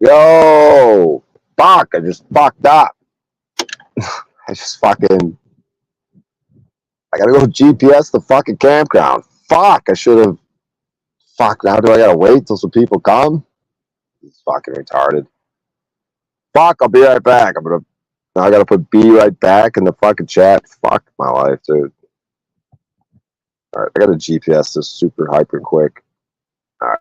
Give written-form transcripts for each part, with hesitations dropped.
Yo, fuck! I just fucked up. I just fucking. I gotta go GPS the fucking campground. Fuck! I should have. Fuck! Now do I gotta wait till some people come? It's fucking retarded. Fuck! I'll be right back. I'm gonna. Now I gotta put "be right back" in the fucking chat. Fuck my life, dude. All right, I gotta GPS this super hyper quick. All right.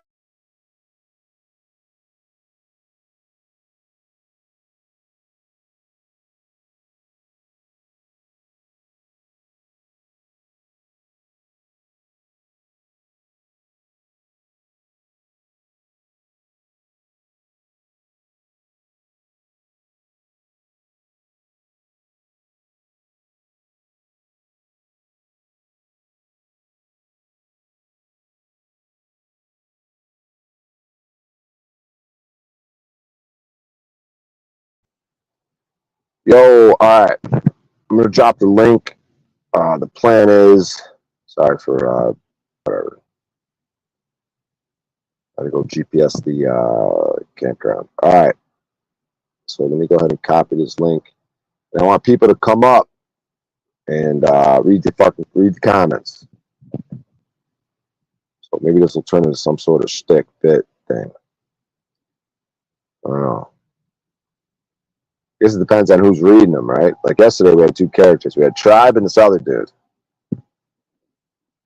Yo, all right. I'm gonna drop the link. The plan is. Sorry for whatever. Gotta go GPS the campground. All right. So let me go ahead and copy this link. And I want people to come up and read the comments. So maybe this will turn into some sort of shtick bit thing. I don't know. I guess it depends on who's reading them, right? Like yesterday, we had two characters. We had Tribe and this other dude.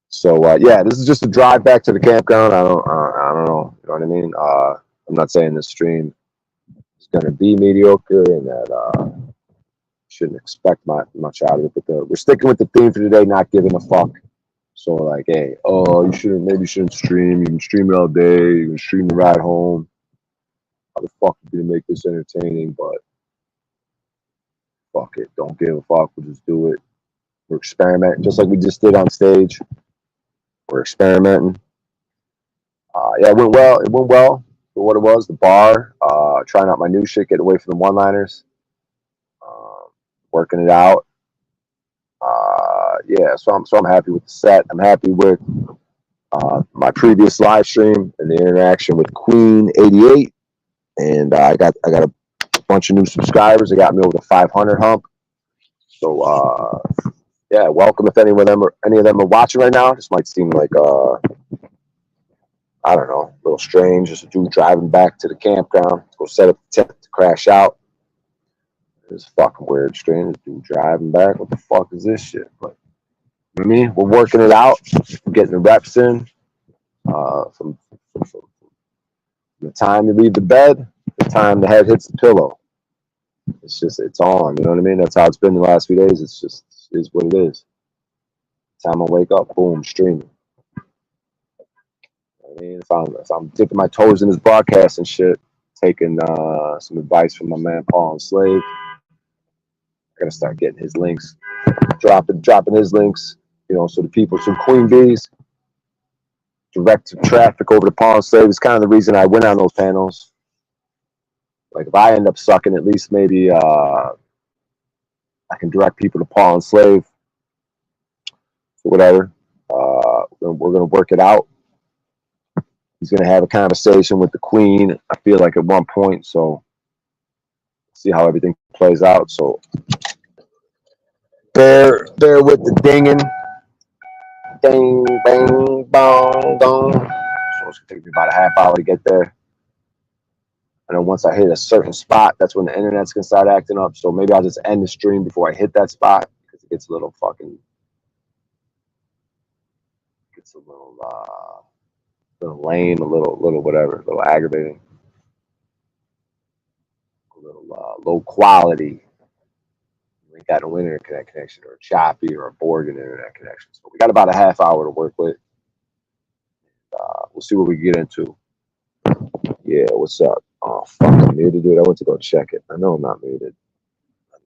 So yeah, this is just a drive back to the campground. I don't know. You know what I mean? I'm not saying this stream is going to be mediocre and that shouldn't expect much out of it. But we're sticking with the theme for today, not giving a fuck. So like, hey, you shouldn't stream. You can stream it all day. You can stream the ride home. How the fuck are you gonna make this entertaining? But fuck it, don't give a fuck. We'll just do it. We're experimenting, just like we just did on stage. We're experimenting. Yeah, it went well. It went well for what it was. The bar, trying out my new shit, getting away from the one-liners, working it out. Yeah, so I'm happy with the set. I'm happy with my previous live stream and the interaction with Queen 88, and I got a bunch of new subscribers. They got me over the 500 hump. So yeah, welcome if any of them are watching right now. This might seem like I don't know, a little strange. Just a dude driving back to the campground to go set up the tent to crash out. It's fucking weird, strange. Dude driving back. What the fuck is this shit? But I mean, we're working it out, getting the reps in. From the time to leave the bed, the time the head hits the pillow. It's on. You know what I mean? That's how it's been the last few days. It's just is what it is. Time I wake up, boom, streaming. I mean, if I'm dipping my toes in this broadcast and shit, taking some advice from my man Paul and Slave, I gotta start getting his links, dropping his links, you know, so the people, some Queen Bees, direct traffic over to Paul and Slave is kind of the reason I went on those panels. Like if I end up sucking, at least maybe I can direct people to Paul and Slave, whatever. We're gonna work it out. He's gonna have a conversation with the Queen, I feel like at one point, so see how everything plays out. So bear with the dinging. Ding, bang, bong, dong. So it's gonna take me about a half hour to get there. And then once I hit a certain spot, that's when the internet's gonna start acting up. So maybe I'll just end the stream before I hit that spot because it gets a little lame, a little whatever, a little aggravating, a little low quality. We got no internet connection, or choppy, or a boring internet connection. So we got about a half hour to work with. We'll see what we get into. Yeah, what's up? Oh, fuck, I'm muted, dude. I went to go check it. I know I'm not muted.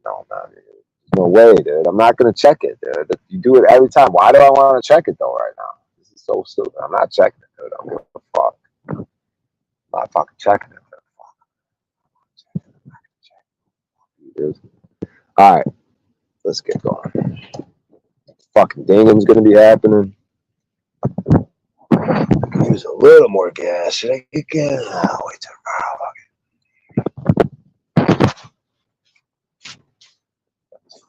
No, I'm not muted. No way, dude. I'm not going to check it, dude. You do it every time. Why do I want to check it, though, right now? This is so stupid. I'm not checking it, dude. I'm going to fuck. I'm not fucking checking it, dude. All right. Let's get going. Fucking Dingham's going to be happening. Use a little more gas. Should I get gas? Oh, wait till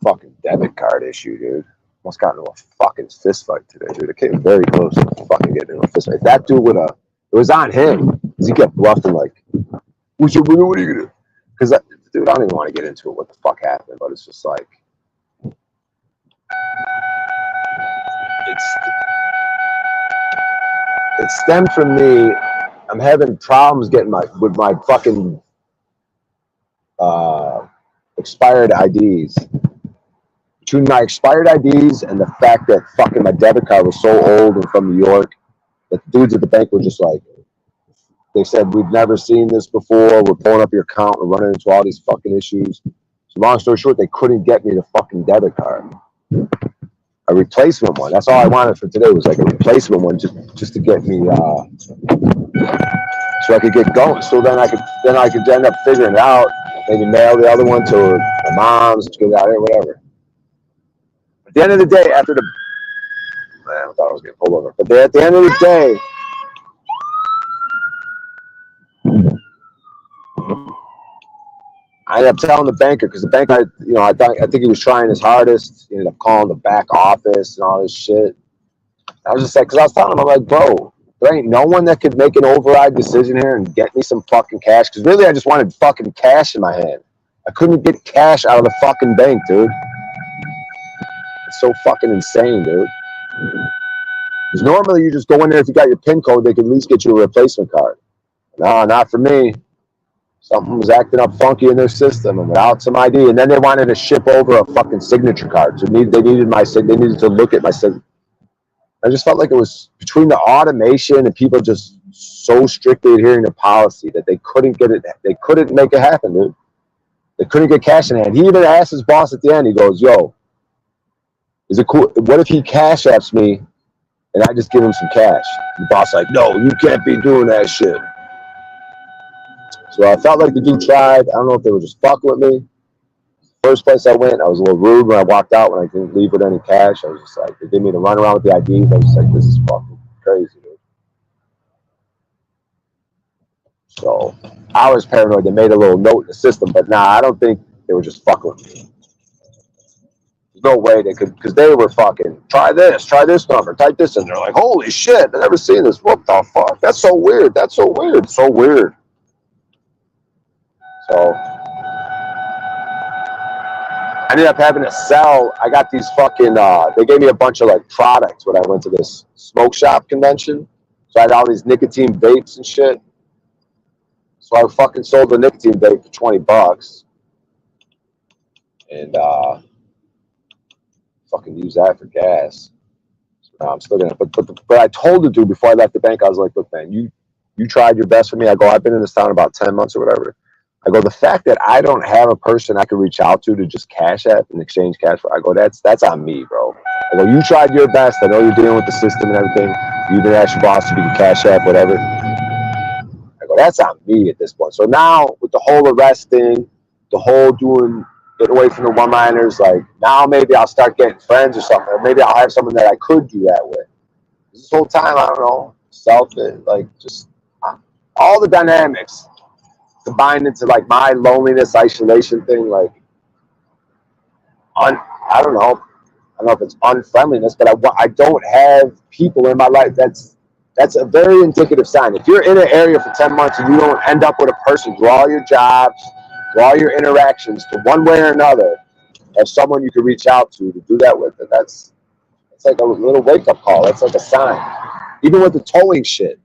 fucking debit card issue, dude. Almost got into a fucking fist fight today, dude. It came very close to fucking getting into a fist fight. That dude would have, it was on him. Because he kept bluffing like, what are you gonna do? Because, dude, I don't even want to get into it, what the fuck happened, but it's just like, it stemmed from me. I'm having problems getting with my fucking expired IDs. Between my expired IDs and the fact that fucking my debit card was so old and from New York, that the dudes at the bank were just like, they said, we've never seen this before. We're pulling up your account. We're running into all these fucking issues. So long story short, they couldn't get me the fucking debit card. A replacement one. That's all I wanted for today was like a replacement one just to get me so I could get going. So then I could end up figuring it out. Maybe mail the other one to my mom's, to get out here, whatever. At the end of the day, after the man, I thought I was getting pulled over. But at the end of the day, I ended up telling the banker, because the banker, I think he was trying his hardest. He ended up calling the back office and all this shit. I was just like, because I was telling him, I'm like, bro, there ain't no one that could make an override decision here and get me some fucking cash. Because really, I just wanted fucking cash in my hand. I couldn't get cash out of the fucking bank, dude. It's so fucking insane, dude. Because normally you just go in there, if you got your PIN code, they could at least get you a replacement card. No, not for me. Something was acting up funky in their system, and without some ID, and then they wanted to ship over a fucking signature card. So they needed my signature. They needed to look at my signature. I just felt like it was between the automation and people just so strictly adhering to policy that they couldn't get it. They couldn't make it happen, dude. They couldn't get cash in hand. He even asked his boss at the end. He goes, "Yo, is it cool? What if he cash apps me, and I just give him some cash?" The boss like, "No, you can't be doing that shit." So I felt like the dude tried. I don't know if they were just fucking with me. First place I went, I was a little rude when I walked out, when I didn't leave with any cash. I was just like, they gave me the run around with the IDs. I was just like, this is fucking crazy, dude. So I was paranoid. They made a little note in the system, but nah, I don't think they were just fucking with me. There's no way they could, because they were fucking, try this number, type this in. They're like, holy shit, I've never seen this. What the fuck? That's so weird. That's so weird. So weird. So I ended up having to sell. I got these fucking, they gave me a bunch of like products when I went to this smoke shop convention. So I had all these nicotine vapes and shit. So I fucking sold a nicotine vape for $20 and fucking use that for gas. So now I'm still gonna, but I told the dude before I left the bank, I was like, look, man, you tried your best for me. I go, I've been in this town about 10 months or whatever. I go, the fact that I don't have a person I could reach out to just cash app and exchange cash for, I go, that's on me, bro. I go, you tried your best. I know you're dealing with the system and everything. You even asked your boss if you can cash app, whatever. I go, that's on me at this point. So now with the whole arrest thing, the whole getting away from the one-liners, like now maybe I'll start getting friends or something. Or maybe I'll have someone that I could do that with. This whole time, I don't know, like just all the dynamics combined into like my loneliness, isolation thing, like I don't know if it's unfriendliness, but I don't have people in my life. That's a very indicative sign. If you're in an area for 10 months and you don't end up with a person through all your jobs, through all your interactions, to one way or another, have someone you can reach out to do that with, and that's like a little wake-up call. That's like a sign. Even with the towing shit,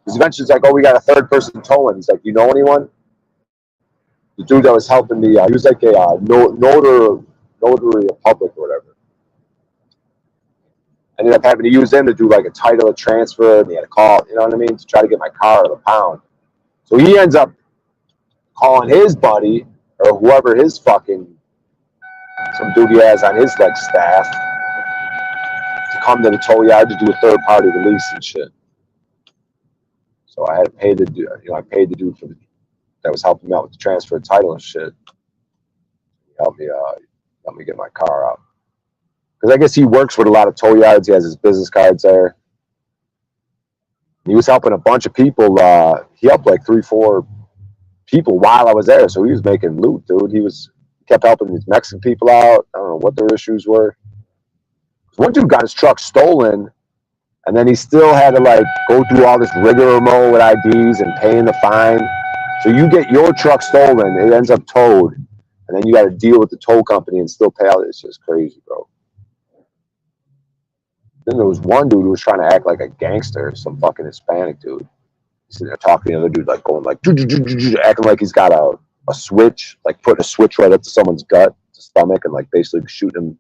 because eventually it's like, oh, we got a third person towing. He's like, you know anyone? The dude that was helping me, he was like a notary public or whatever. I ended up having to use him to do like a title of transfer, and he had a call, you know what I mean, to try to get my car out of the pound. So he ends up calling his buddy or whoever his fucking, some dude he has on his like staff, to come to the tow yard to do a third party release and shit. So I had to pay the dude, I paid the dude that was helping me out with the transfer title and shit. He helped me get my car out. Because I guess he works with a lot of tow yards. He has his business cards there. He was helping a bunch of people. He helped like 3-4 people while I was there. So he was making loot, dude. He kept helping these Mexican people out. I don't know what their issues were. One dude got his truck stolen, and then he still had to like go through all this rigmarole with IDs and paying the fine. So you get your truck stolen, it ends up towed, and then you got to deal with the tow company and still pay out. It's just crazy, bro. Then there was one dude who was trying to act like a gangster, some fucking Hispanic dude. He's sitting there talking to the other dude, like going like, acting like he's got a switch, like putting a switch right up to someone's gut, to stomach, and like basically shooting them,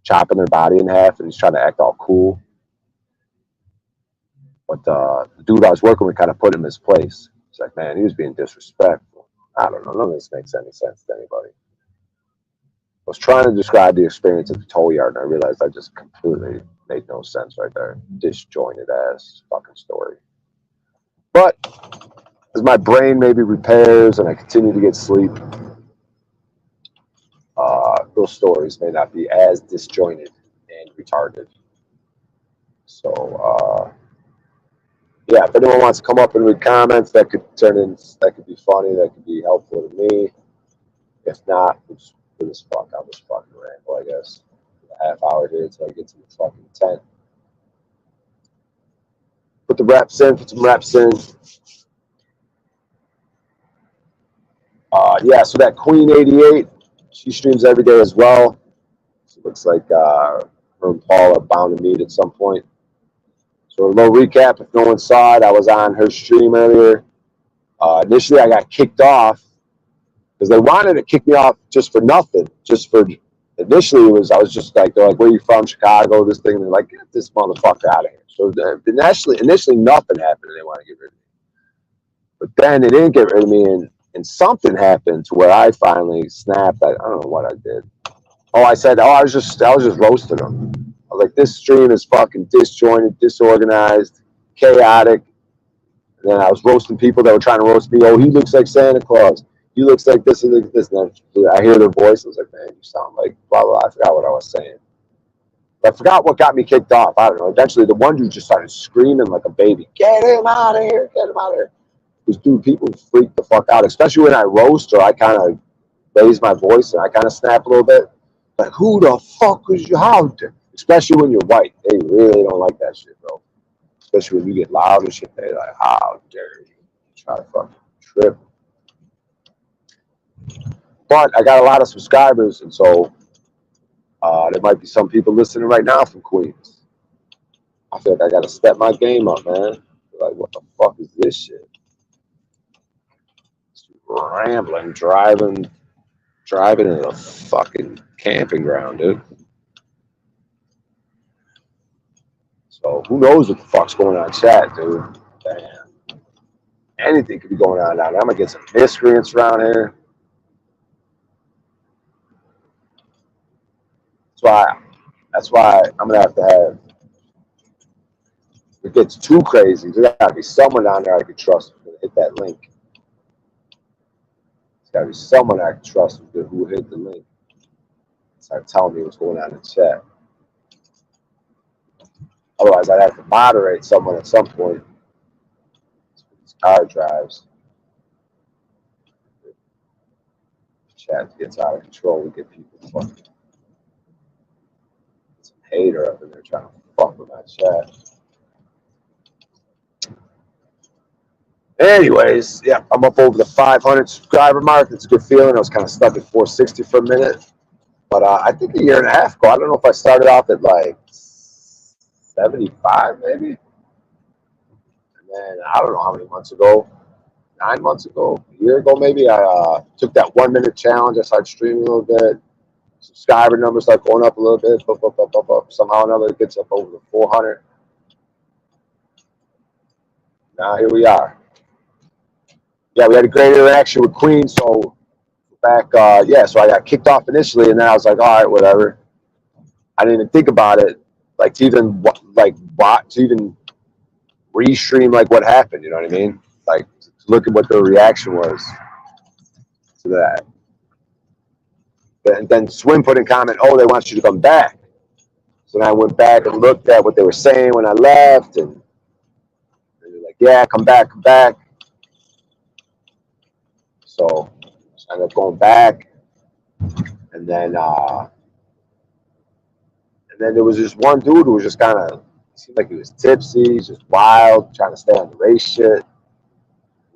chopping their body in half, and he's trying to act all cool. But the dude I was working with kind of put him in his place. It's like, man, he was being disrespectful. I don't know. None of this makes any sense to anybody. I was trying to describe the experience at the tow yard, and I realized I just completely made no sense right there. Disjointed ass fucking story. But as my brain maybe repairs and I continue to get sleep, those stories may not be as disjointed and retarded. So, yeah, if anyone wants to come up and read comments, that could be funny, that could be helpful to me. If not, we'll just do this fuck. I'll just fucking ramble, I guess. A half hour here until I get to the fucking tent. Put the reps in, put some reps in. Yeah, so that Queen 88, she streams every day as well. So it looks like her and Paul are bound to meet at some point. So a little recap, if no one saw it, I was on her stream earlier. Initially, I got kicked off because they wanted to kick me off just for nothing. Initially, I was just like, they're like, where are you from? Chicago, this thing. And they're like, get this motherfucker out of here. So initially nothing happened and they want to get rid of me. But then they didn't get rid of me, and something happened to where I finally snapped. I don't know what I did. Oh, I said, I was just roasting them. I was like, this stream is fucking disjointed, disorganized, chaotic. And then I was roasting people that were trying to roast me. Oh, he looks like Santa Claus. He looks like this and this. And then I hear their voice. I was like, man, you sound like blah, blah, blah. I forgot what I was saying. But I forgot what got me kicked off. I don't know. Eventually, the one dude just started screaming like a baby. Get him out of here. Get him out of here. Because, dude, people freak the fuck out. Especially when I roast or I kind of raise my voice and I kind of snap a little bit. Like, who the fuck is you out there? Especially when you're white. They really don't like that shit, bro. Especially when you get loud and shit. They're like, how dare you try to fucking trip. But I got a lot of subscribers, and so there might be some people listening right now from Queens. I feel like I got to step my game up, man. Like, what the fuck is this shit? Rambling, driving in a fucking camping ground, dude. So who knows what the fuck's going on in chat, dude? Damn. Anything could be going on down there. I'm gonna get some miscreants around here. That's why I'm gonna have to have. If it gets too crazy, there's gotta be someone down there I can trust who's gonna hit that link. There's gotta be someone I can trust who will hit the link. Start telling me what's going on in the chat. Otherwise, I'd have to moderate someone at some point. These car drives. Chat gets out of control. We get people fucking some hater up in there trying to fuck with my chat. Anyways, yeah, I'm up over the 500 subscriber mark. It's a good feeling. I was kind of stuck at 460 for a minute. But I think a year and a half ago, I don't know if I started off at like 75 maybe. And then I don't know how many months ago, 9 months ago, a year ago maybe, I took that 1 minute challenge. I started streaming a little bit. Subscriber numbers start going up a little bit. Up. Somehow or another, it gets up over the 400. Now here we are. Yeah, we had a great interaction with Queen. So back, so I got kicked off initially, and then I was like, all right, whatever. I didn't even think about it, like to even restream like what happened. You know what I mean? Like to look at what the reaction was to that. And then Swim put in comment, oh, they want you to come back. So then I went back and looked at what they were saying when I left, and they're like, yeah, come back. So I ended up going back. And then there was this one dude who was just kind of seemed like he was tipsy, just wild, trying to stay on the race shit.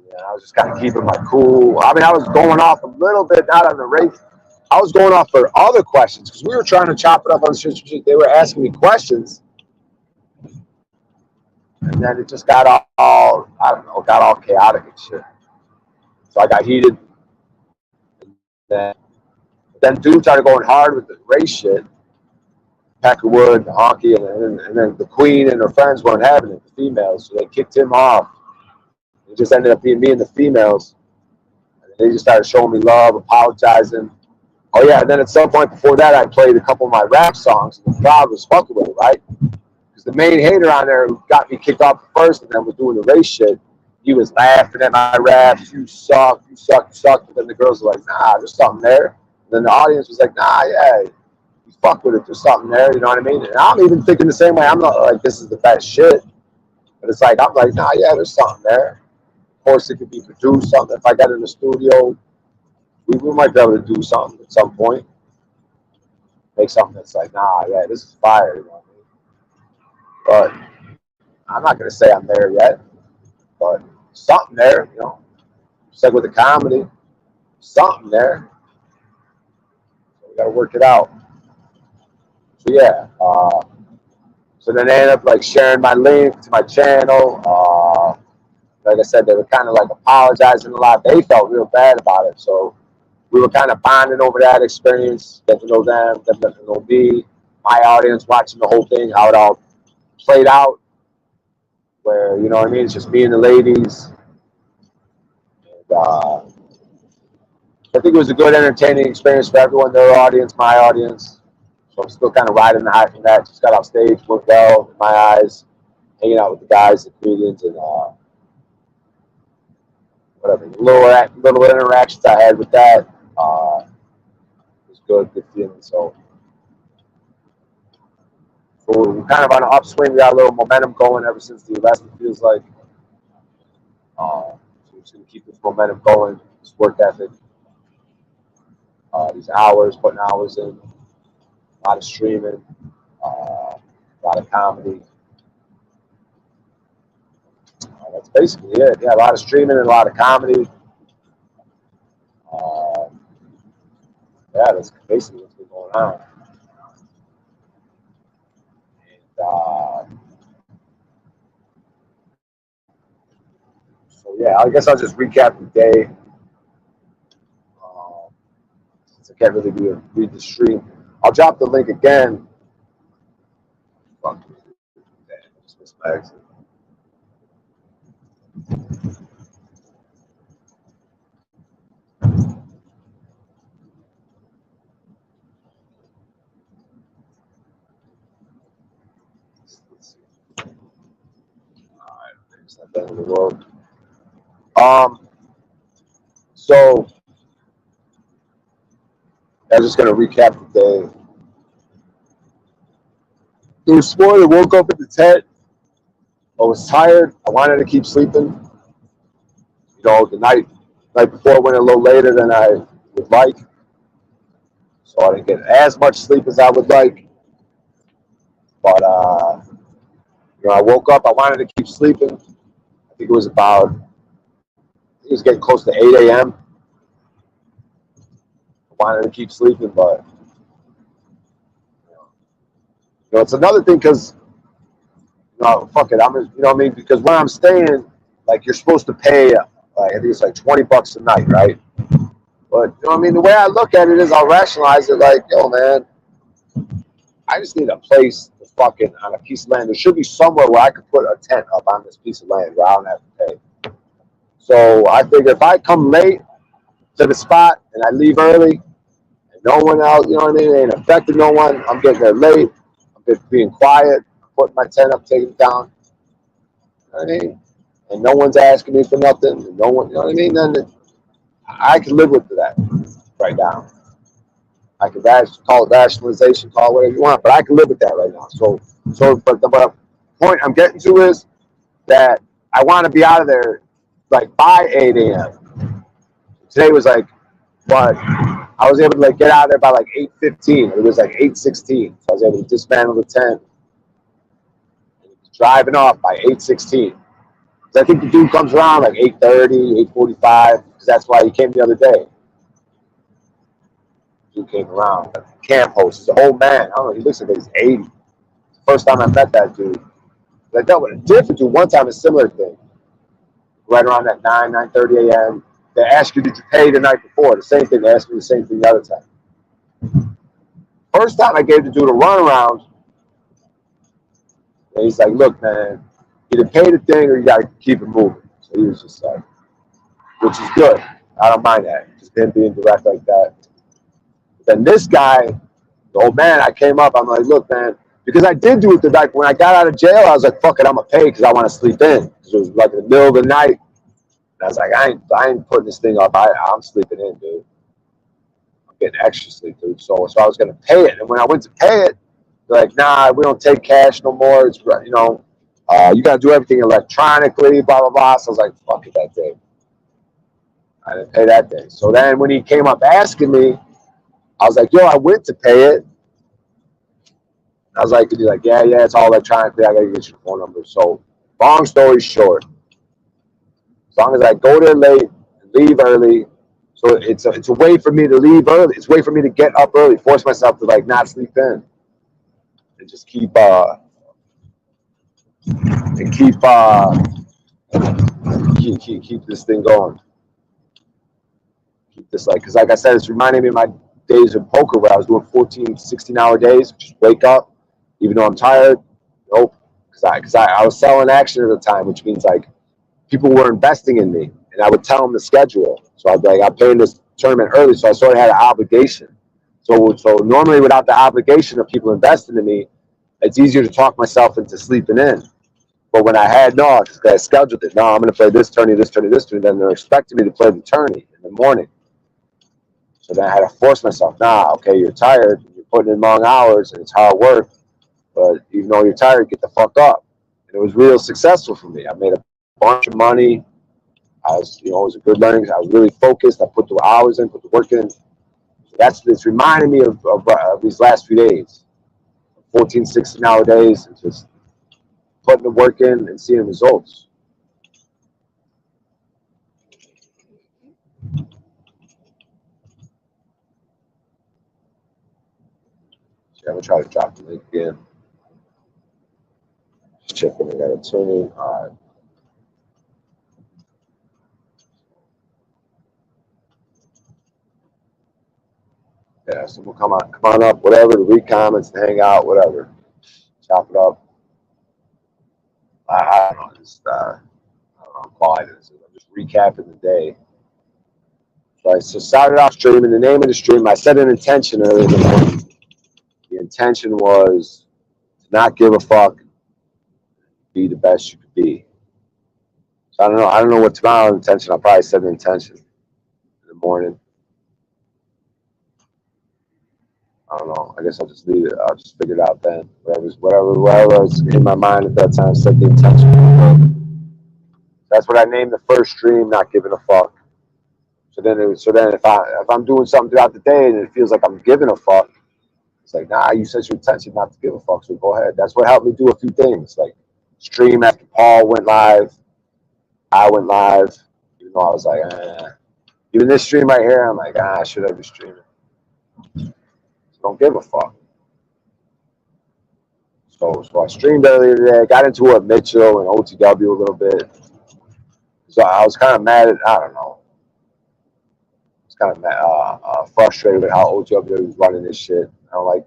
Yeah, I was just kind of keeping my cool. I mean, I was going off a little bit, not on the race. I was going off for other questions because we were trying to chop it up on shit. They were asking me questions, and then it just got all I don't know, got all chaotic and shit. So I got heated. Then dudes started going hard with the race shit. Peckerwood, the Honky, and then the Queen and her friends weren't having it, the females, so they kicked him off. It just ended up being me and the females. And they just started showing me love, apologizing. Oh yeah, and then at some point before that, I played a couple of my rap songs, and the crowd was fucking with it, right? Because the main hater on there who got me kicked off first and then was doing the race shit, he was laughing at my raps, you suck, you suck, you suck. But then the girls were like, nah, there's something there. And then the audience was like, nah, yeah, you fuck with it, there's something there, you know what I mean? And I'm even thinking the same way. I'm not like, this is the best shit. But it's like, I'm like, nah, yeah, there's something there. Of course, it could be produced, something. If I got in the studio, we might be able to do something at some point. Make something that's like, nah, yeah, this is fire, you know what I mean? But I'm not going to say I'm there yet. But something there, you know. Just like with the comedy, something there. So we got to work it out. So yeah. So then they ended up like sharing my link to my channel. Like I said, they were kind of like apologizing a lot. They felt real bad about it. So we were kind of bonding over that experience, getting to know them, them getting to know me, my audience watching the whole thing, how it all played out. Where, you know what I mean? It's just me and the ladies. And, I think it was a good, entertaining experience for everyone, their audience, my audience. So I'm still kind of riding the high from that. Just got off stage, worked well in my eyes, hanging out with the guys, the comedians, and whatever. Little interactions I had with that was good feeling. So we're kind of on an upswing. We got a little momentum going ever since the election, feels like. So we're just going to keep this momentum going, this work ethic, these hours, putting hours in, a lot of streaming, a lot of comedy. That's basically it. Yeah, a lot of streaming and a lot of comedy. Yeah, that's basically what's been going on. And, so yeah, I guess I'll just recap the day. Since I can't really read the stream, I'll drop the link again. Fuck. Damn, I just missed my exit. It's not the end of the world. So I'm just gonna recap the day. This morning, I woke up at the tent. I was tired. I wanted to keep sleeping. You know, the night before went a little later than I would like, so I didn't get as much sleep as I would like. But you know, I woke up. I wanted to keep sleeping. I think it was getting close to 8 a.m. I wanted to keep sleeping, but you know, it's another thing because no, fuck it. You know what I mean? Because where I'm staying, like you're supposed to pay, like I think it's like $20 a night, right? But you know what I mean? The way I look at it is, I'll rationalize it like, yo, man, I just need a place to fucking on a piece of land. There should be somewhere where I could put a tent up on this piece of land where I don't have to pay. So I figure if I come late to the spot and I leave early, and no one else, you know what I mean? It ain't affecting no one. I'm getting there late. I'm just being quiet. Putting my tent up, taking it down. You know what I mean? And no one's asking me for nothing. And no one, you know what I mean? Then I can live with that right now. I can call it rationalization, call it whatever you want, but I can live with that right now. But the point I'm getting to is that I want to be out of there like by 8 a.m. Today was like, what? I was able to like get out of there by like 8:15. It was like 8:16. So I was able to dismantle the tent. Driving off by 8:16. I think the dude comes around like 8:30, 8:45, because that's why he came the other day. The dude came around. The camp host is an old man. I don't know. He looks like he's 80. First time I met that dude. I dealt with a different dude one time, a similar thing. Right around that 9:30 a.m. They ask you, did you pay the night before? The same thing. They asked me the same thing the other time. First time I gave the dude a runaround, and he's like, look, man, either pay the thing or you got to keep it moving. So he was just like, which is good. I don't mind that. Just him being direct like that. But then this guy, the old man, I came up, I'm like, look, man, because I did do it the night. When I got out of jail, I was like, fuck it, I'm going to pay because I want to sleep in. Because it was like in the middle of the night. And I was like, I ain't putting this thing up. I'm sleeping in, dude. I'm getting extra sleep, dude. So I was going to pay it. And when I went to pay it, they're like, nah, we don't take cash no more. It's, you know, you got to do everything electronically, blah, blah, blah. So I was like, fuck it that day. I didn't pay that day. So then when he came up asking me, I was like, yo, I went to pay it. I was like, he's like, yeah, it's all electronically. I got to get your phone number. So long story short, as long as I go there late and leave early, so it's a way for me to leave early. It's a way for me to get up early, force myself to like not sleep in, and just keep this thing going. Keep this because like I said, it's reminding me of my days of poker where I was doing 14, 16-hour days. Just wake up, even though I'm tired. Nope, because I was selling action at the time, which means like people were investing in me, and I would tell them the schedule. So I'd be like, I'm paying this tournament early, so I sort of had an obligation. So normally without the obligation of people investing in me, it's easier to talk myself into sleeping in. But when I scheduled it. No, I'm going to play this tourney, this tourney, this tourney. Then they're expecting me to play the tourney in the morning. So then I had to force myself. Nah, okay, you're tired. You're putting in long hours, and it's hard work. But even though you're tired, get the fuck up. And it was real successful for me. I made a bunch of money. I was, it was a good learning. I was really focused. I put the hours in, put the work in. It's reminding me of these last few days, 14, 16-hour days, and just putting the work in and seeing results. So I'm gonna try to drop the link again. Just checking. I got a tuning. All right. Yeah, so we'll come on up, whatever, to read comments, to hang out, whatever. Chop it up. I don't know, just I don't know how quiet it is. I'm just recapping the day. So I started off streaming. The name of the stream, I set an intention earlier in the morning. The intention was to not give a fuck, be the best you could be. So I don't know what tomorrow's intention. I'll probably set an intention in the morning. I don't know. I guess I'll just leave it. I'll just figure it out then. Whatever was in my mind at that time, set the intention. That's what I named the first stream, not giving a fuck. So then if I'm doing something throughout the day and it feels like I'm giving a fuck, it's like, nah, you set your intention not to give a fuck, so go ahead. That's what helped me do a few things, like stream after Paul went live. I went live, even though I was like, even this stream right here, I'm like, I should have been streaming. So don't give a fuck. So I streamed earlier today. Got into it with Mitchell and OTW a little bit. So I was kind of mad at, I don't know. I was kind of frustrated with how OTW was running this shit. I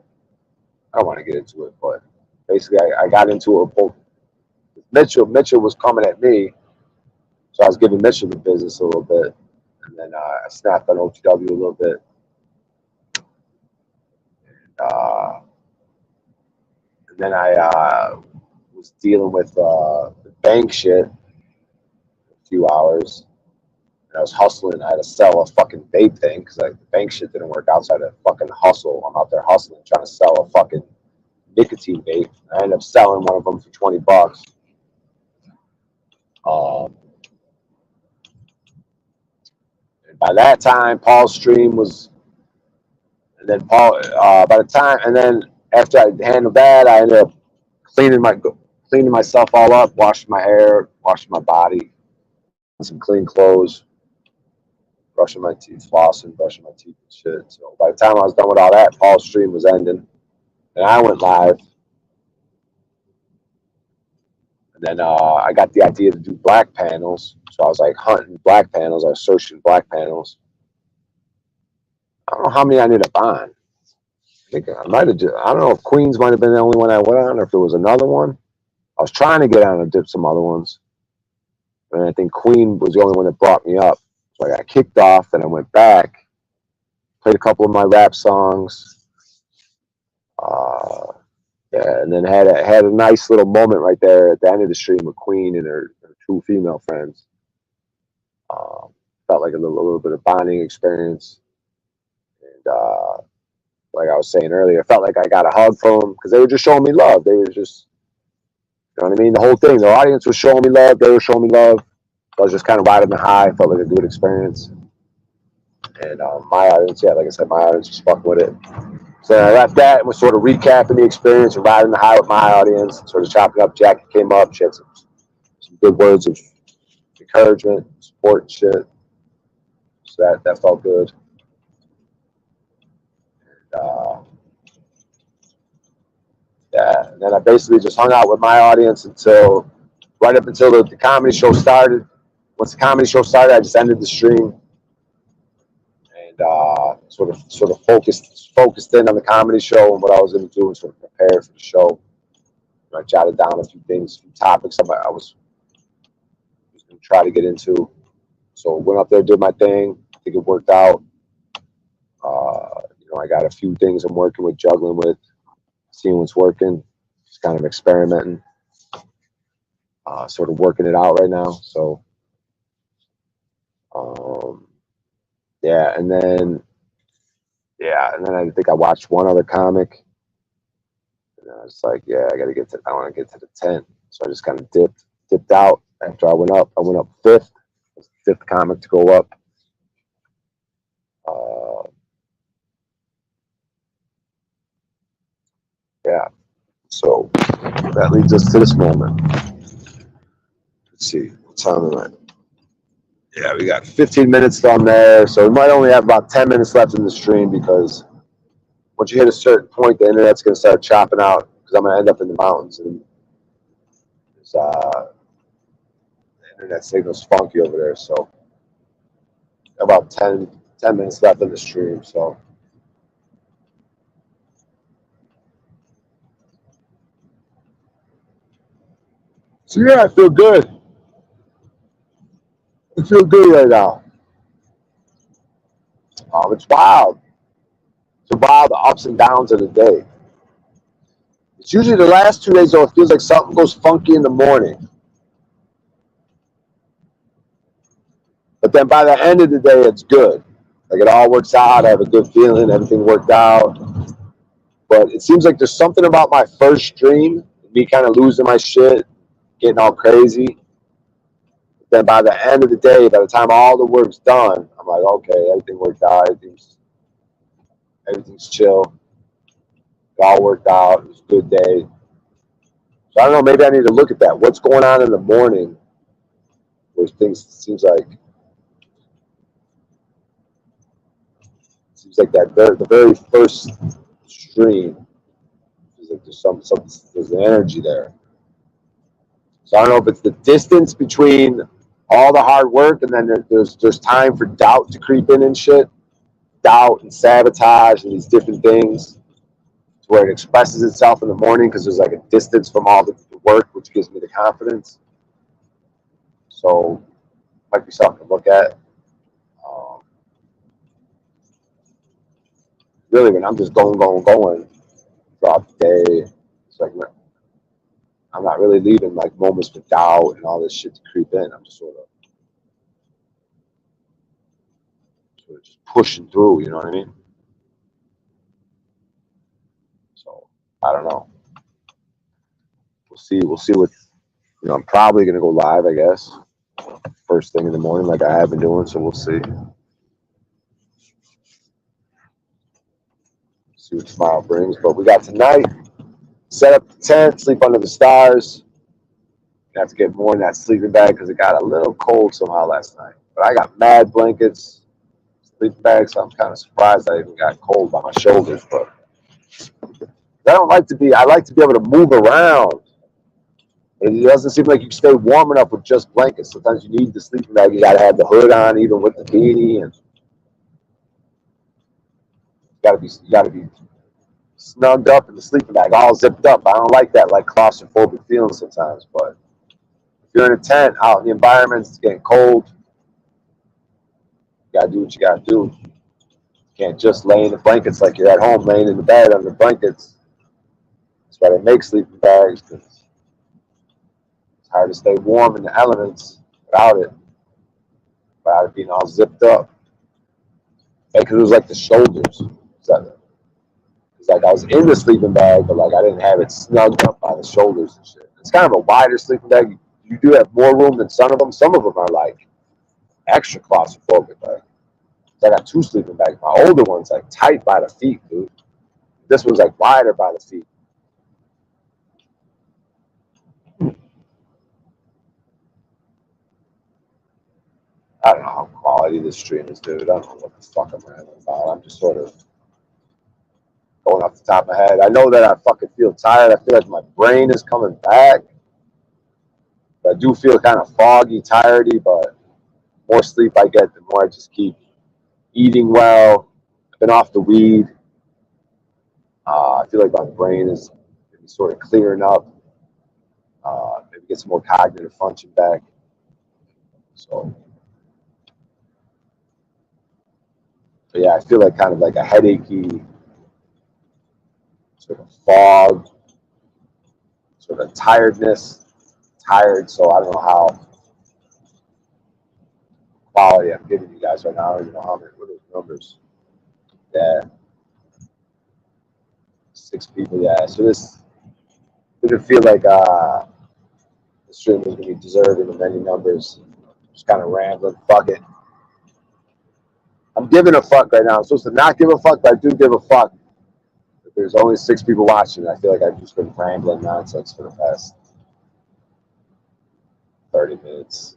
don't want to get into it, but basically I got into it with Mitchell. Mitchell was coming at me, so I was giving Mitchell the business a little bit. And then I snapped on OTW a little bit. And then I was dealing with the bank shit for a few hours. And I was hustling. I had to sell a fucking vape thing because like the bank shit didn't work out. So I had to fucking hustle. I'm out there hustling, trying to sell a fucking nicotine vape. I ended up selling one of them for $20. And by that time, Paul's stream was then Paul, by the time, and then after I handled that, I ended up cleaning myself all up, washing my hair, washing my body, some clean clothes, brushing my teeth, flossing, brushing my teeth and shit. So by the time I was done with all that, Paul's stream was ending, and I went live. And then I got the idea to do black panels, so I was like hunting black panels. I was searching black panels. I don't know how many I ended up on. I think I might have. I don't know if Queens might have been the only one I went on, or if there was another one. I was trying to get on and dip some other ones, and I think Queen was the only one that brought me up. So I got kicked off, and I went back, played a couple of my rap songs, yeah, and then had a nice little moment right there at the end of the stream with Queen and her two female friends. Felt like a little bit of bonding experience, and like I was saying earlier, I felt like I got a hug from them because they were just showing me love. They were just, you know what I mean? The whole thing, the audience was showing me love. They were showing me love. I was just kind of riding the high. Felt like a good experience. And my audience, yeah, like I said, my audience was fucking with it. So I left that and was sort of recapping the experience and riding the high with my audience, sort of chopping up. Jackie came up. She had some good words of encouragement, support and shit. So that felt good. And, yeah, and then I basically just hung out with my audience right up until the comedy show started. Once the comedy show started, I just ended the stream and sort of focused in on the comedy show and what I was going to do and sort of prepare for the show. I jotted down a few things, a few topics I was going to try to get into. So went up there, did my thing. I think it worked out. I got a few things I'm working with, juggling with, seeing what's working, just kind of experimenting, sort of working it out right now. So, yeah, and then I think I watched one other comic, and I was like, yeah, I want to get to the tent. So I just kind of dipped out after I went up. I went up fifth comic to go up. Yeah, so that leads us to this moment. Let's see, what time am I? Yeah, we got 15 minutes down there, so we might only have about 10 minutes left in the stream because once you hit a certain point, the internet's going to start chopping out because I'm going to end up in the mountains and the internet signal's funky over there. So about 10 minutes left in the stream. So yeah, I feel good. I feel good right now. It's wild. It's wild, the ups and downs of the day. It's usually the last 2 days, though, it feels like something goes funky in the morning. But then by the end of the day, it's good. Like it all works out. I have a good feeling. Everything worked out. But it seems like there's something about my first stream, me kind of losing my shit, getting all crazy. Then by the end of the day, by the time all the work's done, I'm like, okay, everything worked out. Everything's chill. It all worked out. It was a good day. So I don't know. Maybe I need to look at that. What's going on in the morning? Where things seems like that the very first stream. Like there's an energy there. So I don't know if it's the distance between all the hard work and then there's time for doubt to creep in and shit. Doubt and sabotage and these different things where it expresses itself in the morning because there's like a distance from all the work, which gives me the confidence. So might be something to look at. Really, when I'm just going throughout the day, it's like I'm not really leaving like moments for doubt and all this shit to creep in. I'm just sort of just pushing through, you know what I mean? So I don't know. We'll see what, I'm probably gonna go live, I guess, first thing in the morning like I have been doing, so we'll see. See what tomorrow brings. But we got tonight. Set up the tent, sleep under the stars. You have to get more in that sleeping bag because it got a little cold somehow last night. But I got mad blankets, sleeping bags, so I'm kind of surprised I even got cold by my shoulders. But I like to be able to move around. It doesn't seem like you stay warm enough with just blankets. Sometimes you need the sleeping bag. You got to have the hood on, even with the beanie, and you got to be snugged up in the sleeping bag, all zipped up. I don't like that, like claustrophobic feeling sometimes. But if you're in a tent, out in the environment, it's getting cold. You got to do what you got to do. You can't just lay in the blankets like you're at home, laying in the bed under blankets. That's why they make sleeping bags, because it's hard to stay warm in the elements without it being all zipped up. Because it was like the shoulders. It's like I was in the sleeping bag, but like I didn't have it snugged up by the shoulders and shit. It's kind of a wider sleeping bag. You do have more room than some of them. Some of them are like extra claustrophobic. Like, I got two sleeping bags. My older one's like tight by the feet, dude. This one's like wider by the feet. I don't know how quality this stream is, dude. I don't know what the fuck I'm rambling about. I'm just sort of going off the top of my head. I know that I fucking feel tired. I feel like my brain is coming back. I do feel kind of foggy, tiredy, but the more sleep I get, the more I just keep eating well. I've been off the weed. I feel like my brain is sort of clearing up. Maybe get some more cognitive function back. So, but yeah, I feel like kind of like a headachy, sort of fog, sort of tiredness. Tired, so I don't know how quality I'm giving you guys right now. I don't even know how many, what are those numbers? Yeah. 6 people, yeah. So this didn't feel like the stream was going to be deserving of any numbers. Just kind of rambling. Fuck it. I'm giving a fuck right now. I'm supposed to not give a fuck, but I do give a fuck. If there's only 6 people watching, I feel like I've just been rambling nonsense for the past 30 minutes.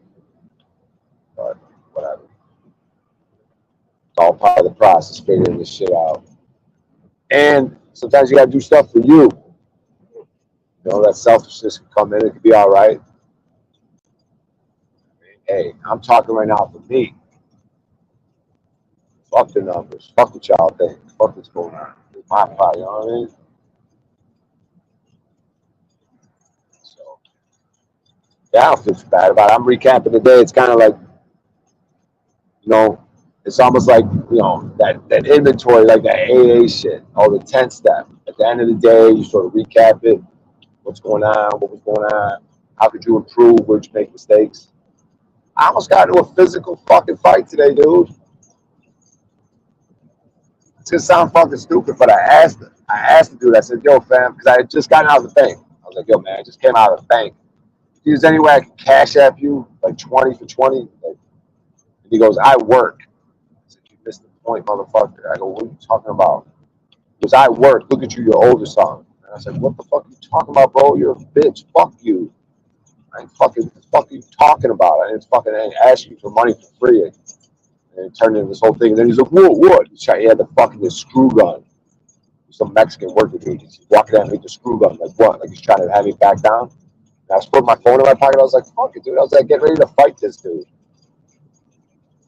But whatever. It's all part of the process, figuring this shit out. And sometimes you got to do stuff for you. You know, that selfishness can come in. It can be all right. Hey, I'm talking right now for me. Fuck the numbers. Fuck what y'all think. Fuck what's going on. It's my part, you know what I mean? So, yeah, I don't feel too bad about it. I'm recapping the day. It's kind of like, you know, it's almost like, you know, that inventory, like that AA shit, all the 10 step. At the end of the day, you sort of recap it. What's going on? What was going on? How could you improve? Where'd you make mistakes? I almost got into a physical fucking fight today, dude. It's gonna sound fucking stupid, but I asked the dude, I said, yo, fam, because I had just gotten out of the bank. I was like, yo, man, I just came out of the bank. Is there any way I can cash app you like 20 for 20? Like, and he goes, I work. I said, you missed the point, motherfucker. I go, what are you talking about? He goes, I work. Look at you, your older son. And I said, what the fuck are you talking about, bro? You're a bitch. Fuck you. I ain't fucking, what the fuck are you talking about? I ain't asking you for money for free. And it turned into this whole thing. And then he's like, what? He had the fucking screw gun. Some Mexican worker dude. He's walking down with the screw gun. Like, what? Like, he's trying to have me back down? And I was putting my phone in my pocket. I was like, fuck it, dude. I was like, get ready to fight this dude.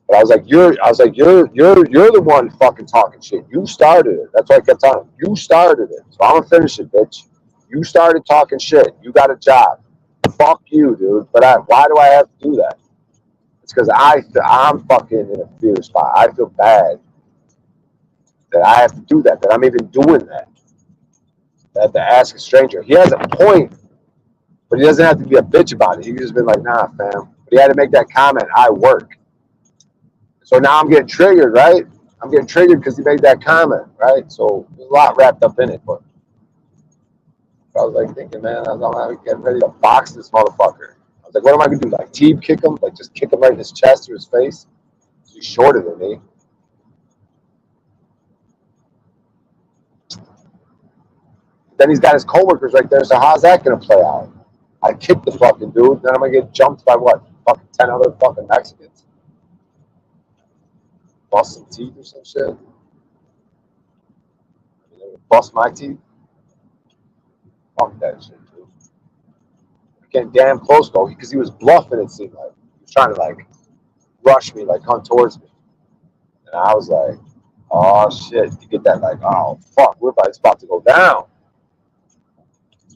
But I was like, you're the one fucking talking shit. You started it. That's why I kept telling him. You started it. So I'm gonna finish it, bitch. You started talking shit. You got a job. Fuck you, dude. But why do I have to do that? It's because I'm fucking in a fear spot. I feel bad that I have to do that, that I'm even doing that. I have to ask a stranger. He has a point, but he doesn't have to be a bitch about it. He just been like, nah, fam. But he had to make that comment, I work. So now I'm getting triggered, right? I'm getting triggered because he made that comment, right? So there's a lot wrapped up in it. But I was like thinking, man, I'm getting ready to box this motherfucker. I was like, what am I going to do? Like, team kick him? Like, just kick him right in his chest or his face? He's shorter than me. then he's got his coworkers right there. So how's that gonna play out? I kick the fucking dude, then I'm gonna get jumped by what? Fucking 10 other fucking Mexicans. Bust some teeth or some shit. Bust my teeth. Fuck that shit, dude. Getting damn close though, because he was bluffing. It seemed like he was trying to like rush me, like come towards me, and I was like, "Oh shit!" You get that like, "Oh fuck, it's about to go down."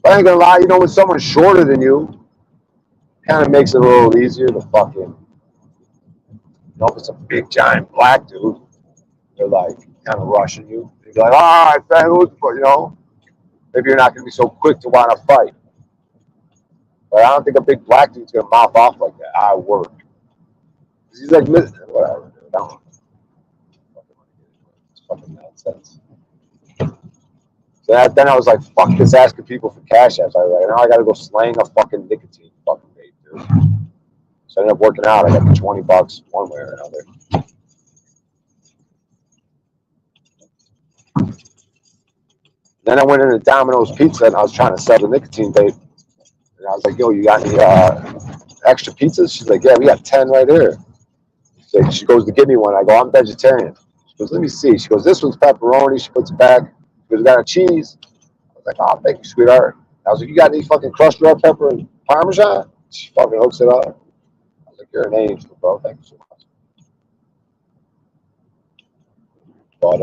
But I ain't gonna lie, you know, when someone's shorter than you, kind of makes it a little easier to fucking, you know, if it's a big giant black dude, they're like kind of rushing you. They're like, "All right, fat, you know, maybe you're not gonna be so quick to want to fight." But I don't think a big black dude's gonna mouth off like that. I work. He's like, whatever, dude. I don't It's fucking nonsense. So then I was like, fuck this asking people for cash apps. I was like, now I gotta go slang a fucking nicotine fucking vape, dude. So I ended up working out. I got the $20 one way or another. Then I went into Domino's Pizza and I was trying to sell the nicotine vape. And I was like, yo, you got any extra pizzas? She's like, yeah, we got 10 right here. She goes to give me one. I go, I'm vegetarian. She goes, let me see. She goes, this one's pepperoni. She puts it back. She goes, got a cheese. I was like, oh, thank you, sweetheart. I was like, you got any fucking crushed red pepper and Parmesan? She fucking hooks it up. I was like, you're an angel, bro. Thank you so much. But,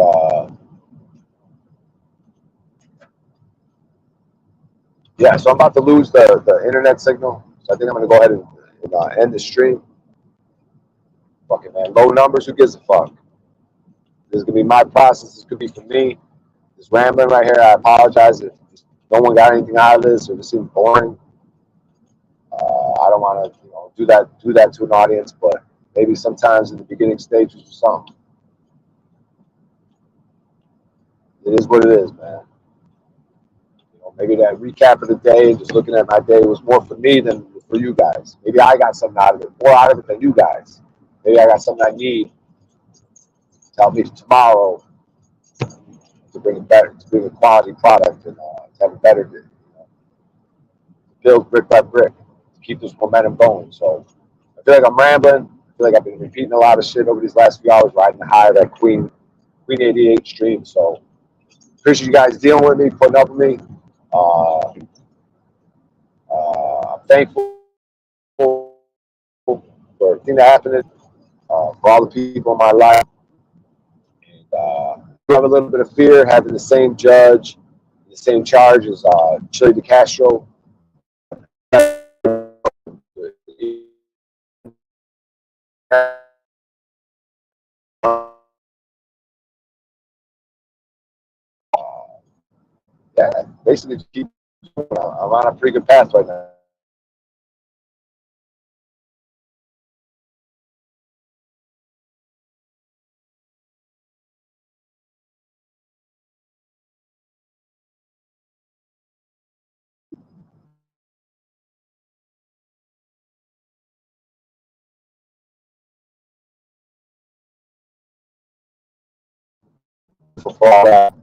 yeah, so I'm about to lose the internet signal. So I think I'm going to go ahead and end the stream. Fucking man, low numbers, who gives a fuck? This is going to be my process. This could be for me. This rambling right here, I apologize if no one got anything out of this or this seemed boring. I don't want to, you know, do that to an audience, but maybe sometimes in the beginning stages or something. It is what it is, man. You know, maybe that recap of the day, just looking at my day, was more for me than for you guys. Maybe I got something out of it, more out of it than you guys. Maybe I got something I need to help me tomorrow to bring a quality product and to have a better day. You know, build brick by brick to keep this momentum going. So I feel like I'm rambling. I feel like I've been repeating a lot of shit over these last few hours, riding the high of that Queen 88 stream. So appreciate you guys dealing with me, putting up with me. I'm thankful for everything that happened, for all the people in my life. And I have a little bit of fear having the same judge, the same charge as Chili DeCastro. Yeah, basically keep. I'm on a pretty good path right now. For all that.